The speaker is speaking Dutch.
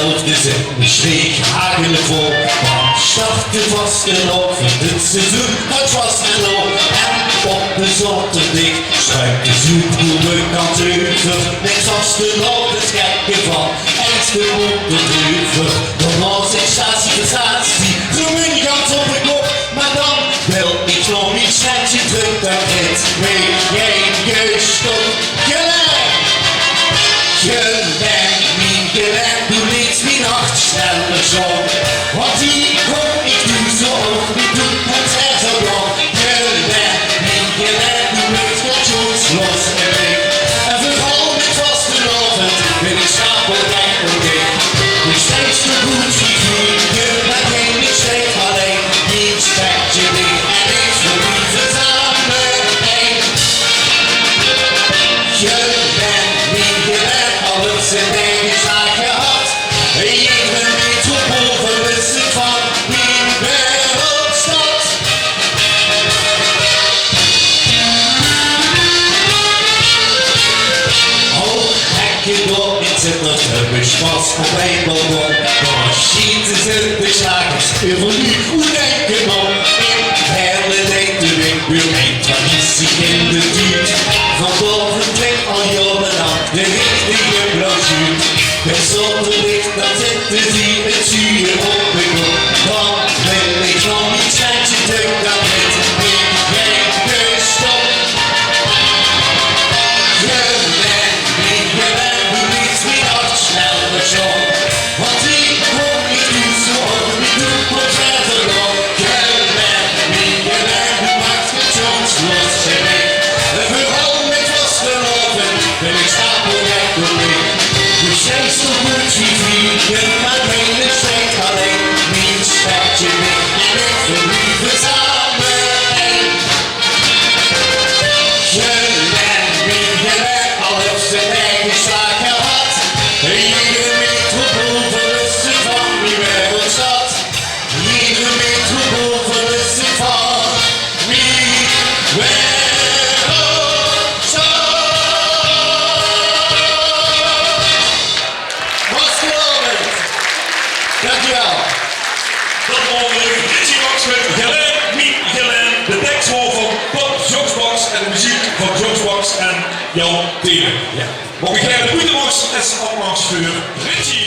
dezelfde zin. Ik schreef hagelvol, want startte vastgelopen. Dit seizoen, het was en op. En op de zondag struikt de zoekroemen kant over. Niks vastgelopen, het gekke van. Eens de motor. Dan was ik statie, groen gans op de kop. Maar dan wil ik nog niet snel je druk dat het mee. Jij gestopt, gelijk. Gelijk, niet gelijk, doe niets meer nacht sneller zo. Want die kom ik doe zo hoog, ik doe het er zo lang. Gelijk, niet gelijk, doe niks met jongens los en weg. En vooral met vastgelopen, ben ik stapelrijk op weg. Ik steeds te goed voor vrienden, maar geen ik steeds alleen. Niet spijt je niet en ik verlief het aan me heen. Je bent niet gelijk, alles in eigen zaak gehad. Ik ben niet op overwissend van die wereldstad. Oh, hekken door in zitters, heb ik pas op een balkon. Maar schiet is het beslagers, ironiek, hoe denk je nog? In hele denk de winkel, een traditie in de duurt. Van boven trekt al jaren de richtige brochure. Met zonder licht, dan zitten die het zuur op de kop. Dan wil ik nog niet zijn, je denkt dat het in geen gestopt. Je bent niet gewend, doe niets meer hard, sneller zo. Want ik kom niet toe zo hoog, ik doe wat verder op. Je bent niet gewend, doe maakt het jongens los en weg. En vooral met vastgelopen, ben ik stapelrijk op weg. Je steeds zo goed wie vliegen, maar geen steeds alleen. Niet spijt je niet en ik verlief het aan me heen. Je bent niet gewend, al heeft zijn eigen slaag gehad. Iedere metropoolverlustig van die wereldstad. Iedere metropoolverlustig van die wereldstad. Vastgelopen. Dankjewel. Dat mogen we Richie Box met Gelen, niet Gelen. De tekst wordt van Pop Jokesbox en de muziek van Jokesbox en Jan Tenen. Ja. Mag ik jij de Boetenbox als applaus voor Richie.